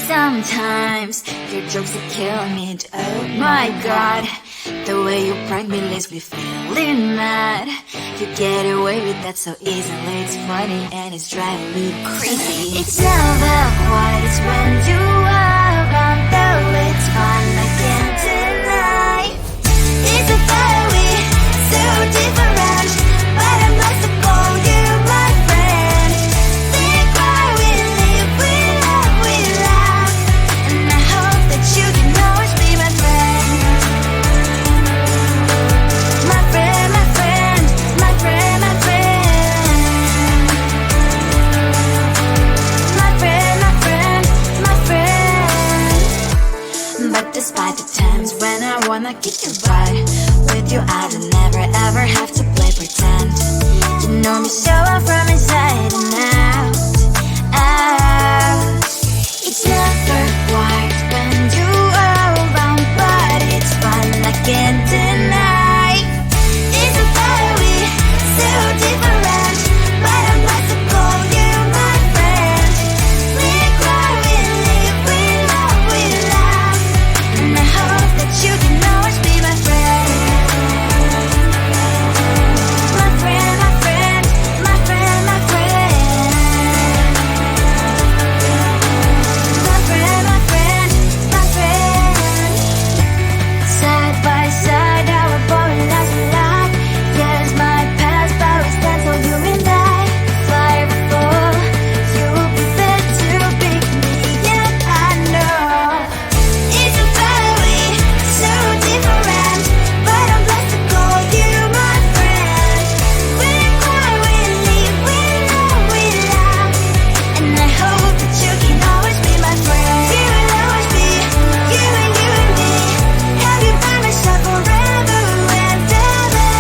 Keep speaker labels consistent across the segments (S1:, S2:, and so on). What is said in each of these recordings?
S1: Sometimes your jokes are killing me. Oh my god, the way you prank me leaves me feeling mad. You get away with that so easily. It's funny and it's driving me crazy. It's never quiet, it's when you are around. Though it's fun, I can't deny. It's a fire we so different, but I'm lost to call you my friend. Think why we live, we love, we laugh, and I hope that you can always be my friend. My friend, my friend, my friend, my friend. My friend, my friend, my friend. But despite the times when I wanna kick your butt, with you I don't never ever have to play pretend. You know me so well from inside and out, out. It's never quiet when you are around, but it's fun, I can't deny. It's a fire we so different, but I'm lost to call you my friend. We cry, we live, we love, we laugh, and I hope that you can always be my friend. My friend, my friend, my friend, my friend. My friend, my friend, my friend. Side by side, our body lies alive. Yes, my past, but we stand so you and I. Fly before you will be there to pick me up, I know. It's a fire we so different, but I'm blessed to call you my friend. We cry, we live, we love, we laugh, and I hope that you can always be my friend. You will always be you and me. Have you by my side forever and ever.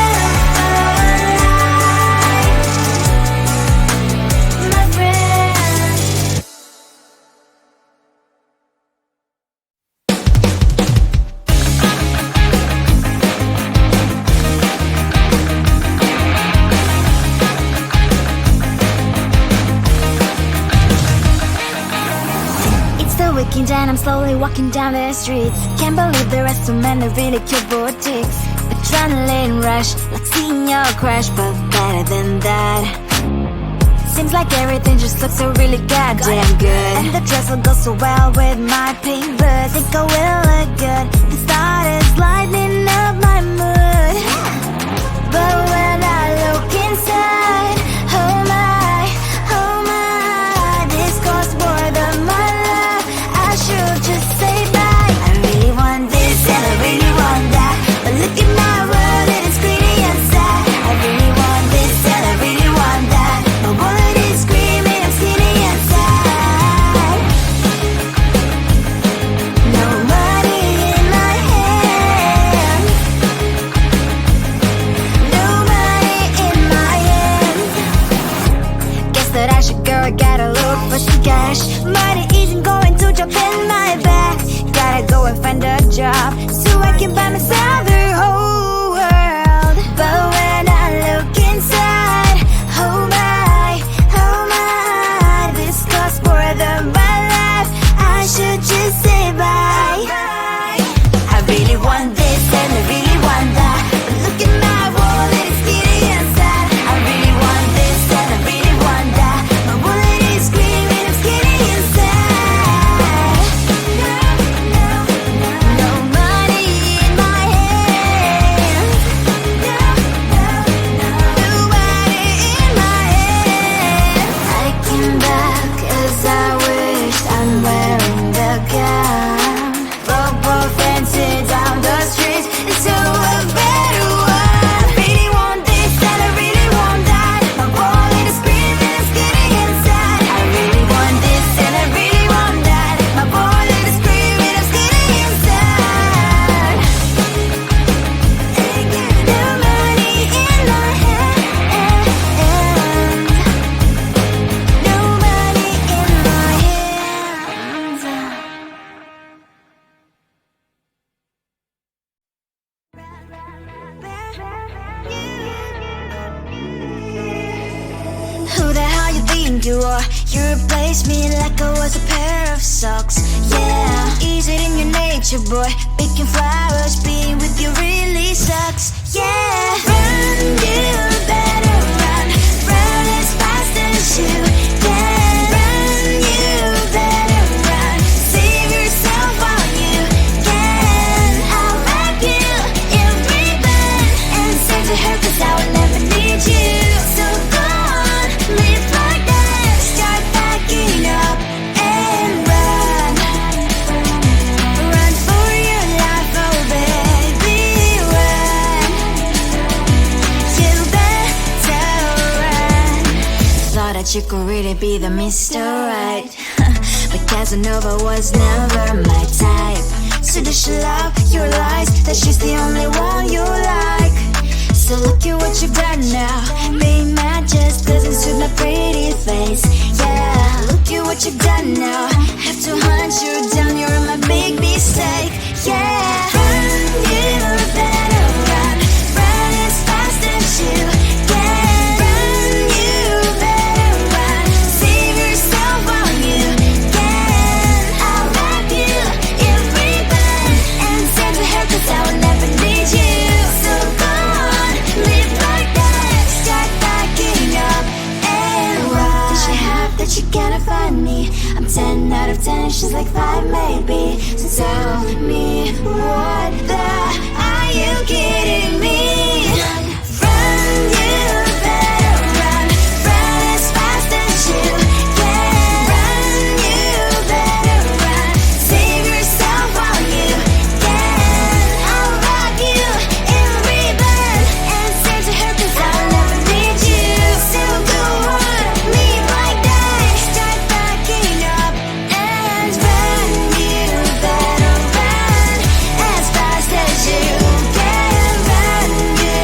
S1: My friend. It's the weekend and I'm slowly walking down the streets. Can't believe there are so many really cute boutiques. Adrenaline rush, like seeing your crush, but better than that. Seems like everything just looks so really goddamn good, and the dress will go so well with my pink boots. Think I will look good, the start is lighting up my mood. But when I look inside, oh my, this costs more than my love. I should just say bye. I really want this and I really want that, but look at my world, it is greedy and sad. I really want this and I really want that, my wallet is screaming, I'm skinny and sad. No money in my hand, no money in my hand. Guess that I should go, gotta look for some cash. Money isn't going to jump in my back. Gotta go and find a job so I can buy myself the whole world. But when I look inside, oh my, this costs more than my life. I should just say bye. I really want this and I really want that, but look at my wallet, it's skinny and sad. I really want this and I really want that, my wallet is screaming, I'm skinny and sad. No money you are. You replaced me like I was a pair of socks. Yeah, is it in your nature, boy? Picking flowers, being with you really sucks. Yeah, run, you better run. Run as fast as you can. Run, you better run. Save yourself while you can. I'll wrap you in ribbon and say to her, 'cause I will never need you. So go on, live like that. Start backing up and run. Run for your life, oh baby, run. You better run. Thought that you could really be the Mr. Right, but Casanova was never my type. So does she love your lies, that she's the only one you like? So look at what you've done now. Being mad just doesn't suit my pretty face. Yeah, look at what you've done now. Have to hunt you down, you're my big mistake. Yeah, run, you better run. Run as fast as you can. Run, you better run. Save yourself while you can. I'll wrap you in ribbon and send to her, 'cause I will never need you. So go on, live like that. Start backing up and run. Does she have that you cannot find me? I'm 10 out of 10, she's like 5 maybe. So tell me, what the are you kidding me? Run, you better run. Run as fast as you can. Run, you better run. Save yourself while you can. I'll wrap you in ribbon and say to her, 'cause I'll never need you. So go on, live like that. Start backing up and run. You better run as fast as you can. Run, you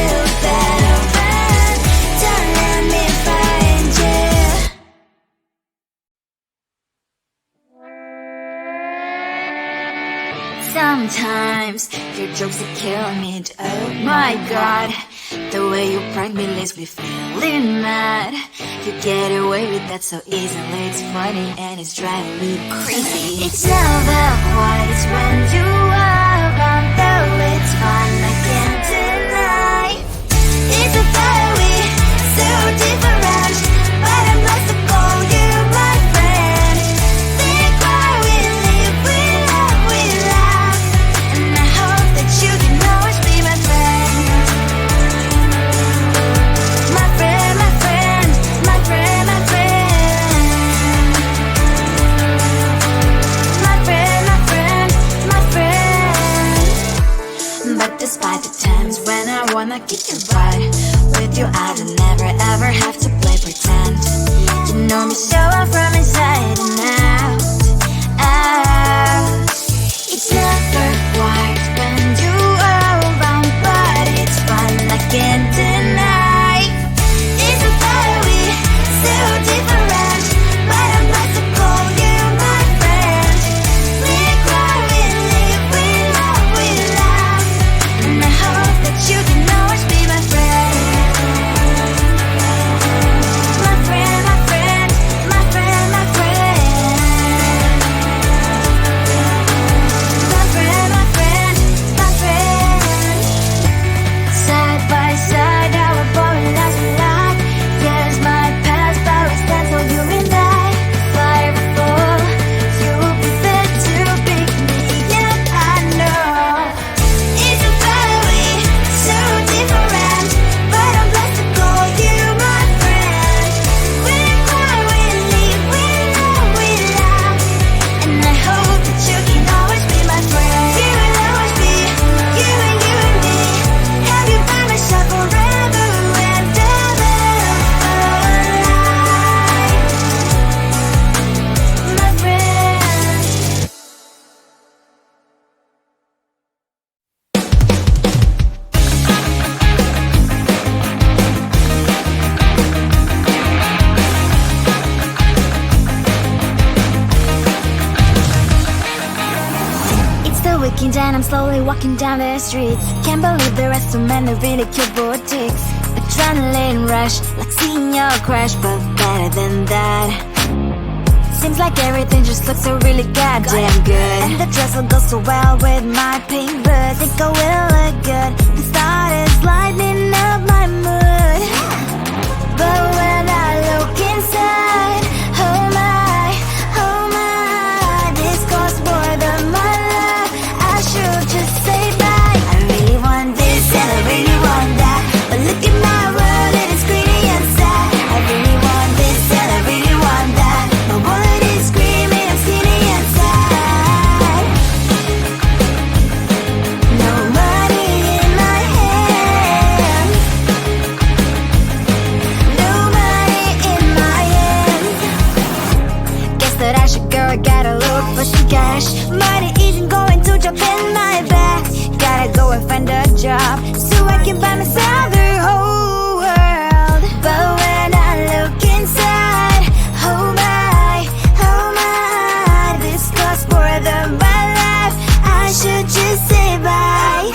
S1: better run. Don't let me find you. Sometimes your jokes are killing me. Oh my god, the way you prank me leaves me feeling mad. You get away with that so easily. It's funny and it's driving me crazy. It's never quite when you are around, though it's fun, I can't deny. It's a very so different, but I'm blessed to call you my friend. We cry, we live, we love, we laugh, and I hope that you can always be my friend. My friend, my friend, my friend, my friend. My friend, my friend, my friend. But despite the times when I wanna kick your butt, with you I don't never ever have to play pretend. You know me so well from inside and out, out. It's never quite when you are around, but it's fun, I can't deny. It's a very so different, but I'm blessed to call you my friend. We cry, we live, we love, we laugh, and I hope that you can always be my friend. My friend, my friend, my friend, my friend. My friend, my friend, my friend. Side by side, our boring lives we like. Yes, my past, but we stand so you and I. Fire before you will be there to pick me up, I know. It's a very so different, but I'm blessed to call you my friend. We cry, we live, we love, we laugh, and I hope that you can always be my friend. You will always be you and me. Have you by my side forever and ever alive, my friend. It's the weekend and I'm slowly walking down the streets. Can't believe there are so many really cute boutiques. Adrenaline rush, like Seeing your crash, but better than that. Seems like everything just looks so really goddamn good. And the dress will go so well with my pink boots. Think I will look good. The thought is lightening up my mood. But when I look inside, oh my, this costs more than my love. I should just say bye. I really want this and I really want that, but look at my world, it is greedy and sad. I really want this and I really want that. My wallet is screaming, I'm skinny and sad. No money in my hand. No money in my hand. Guess that I should go, I gotta look for some cash. Money isn't going to jump in my back. Gotta go and find a job so I can buy myself the whole world. But when I look inside, oh my, this costs more than my life. I should just say bye.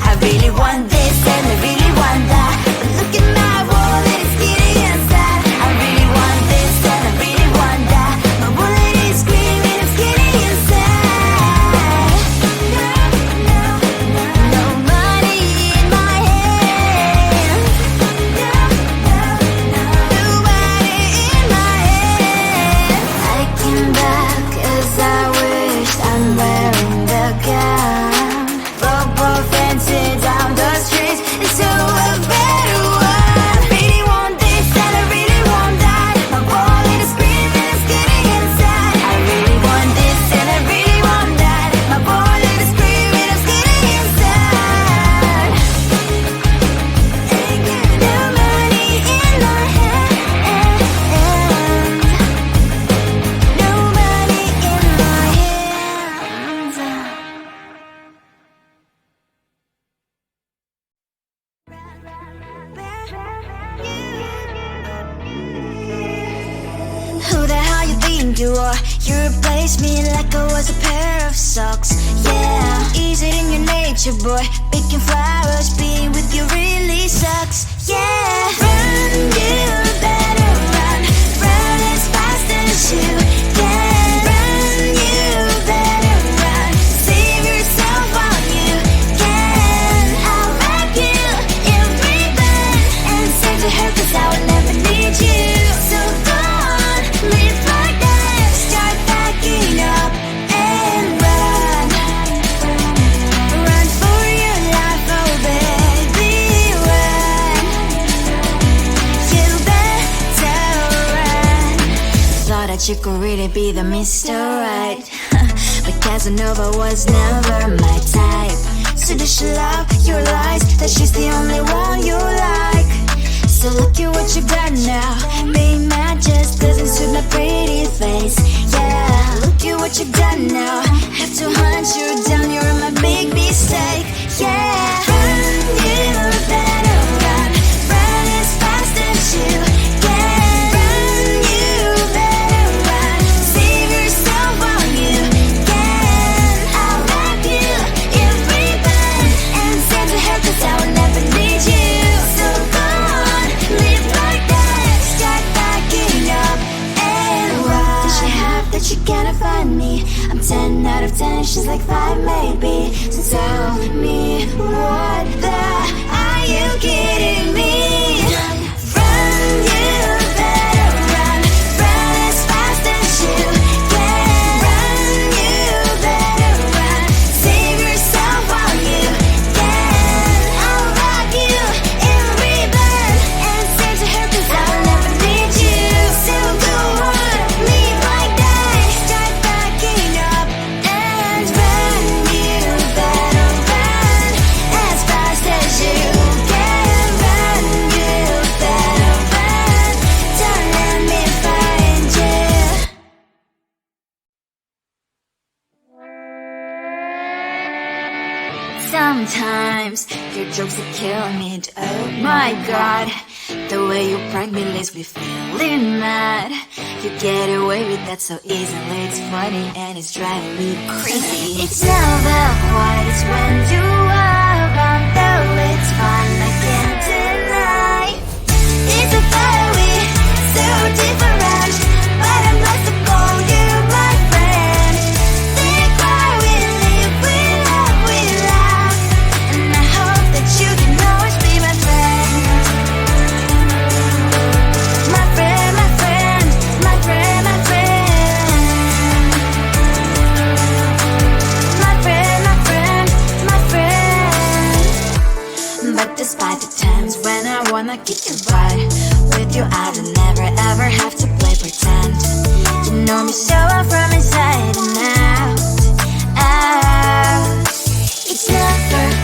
S1: I really want this and I really want that, but look at my wallet, it's skinny and sad. I really want this and I really want that. My wallet is screaming, I'm skinny and sad. No money in my hand. No money in my hand. I came back as I wished, I'm wearing the gown. Football fancy down the streets into a better one. I really want this and I really want that. My wallet is screaming, it's getting inside. I really want this and I really want that. My wallet is screaming, it's getting inside. No money in my hand. No money in my hands. Who the hell you think you are? You replaced me like I was a pair of socks. Yeah, is it in your nature, boy? Picking flowers, being with you really sucks. Yeah, run, you better run. Run as fast as you can. Run, you better run. Save yourself while you can. I'll wrap you in ribbon and send to her, 'cause I will never need you. So go on, live like that. Start packing up and run. Run for your life, oh baby, run. You better run. Thought that you could really be the Mr. Right, but Casanova was never my type. So does she love your lies, that she's the only one you like? So look at what you got now. Being mad just doesn't suit my pretty face. Yeah, look at what you got now. Have to hunt you down, you're my big mistake. Yeah, run, you better run. Run as fast as you can. Run, you better run. Save yourself while you can. I'll wrap you in ribbon and send to her, 'cause I will never need you. So go on, live like that. Start packing up and run. Does she have that you cannot find me? I'm 10 out of 10, she's like 5 maybe. So tell me, what the are you kidding me? Run, you better run. Run as fast as you can. Run, you better run. Save yourself while you can. I'll wrap you in ribbon and send to her, 'cause I will never need you. So go on, live like that. Start packing up and run. You better run as fast as you can. Run, you better run. Don't let me find you. Sometimes your jokes will kill me. Oh my god, the way you prank me leaves me feeling mad. You get away with that so easily. It's funny and it's driving me crazy. It's never quiet when you are around, though it's fun, I can't deny. be your bride. With you I don't never ever have to play pretend. You know me so well from inside and out. It's never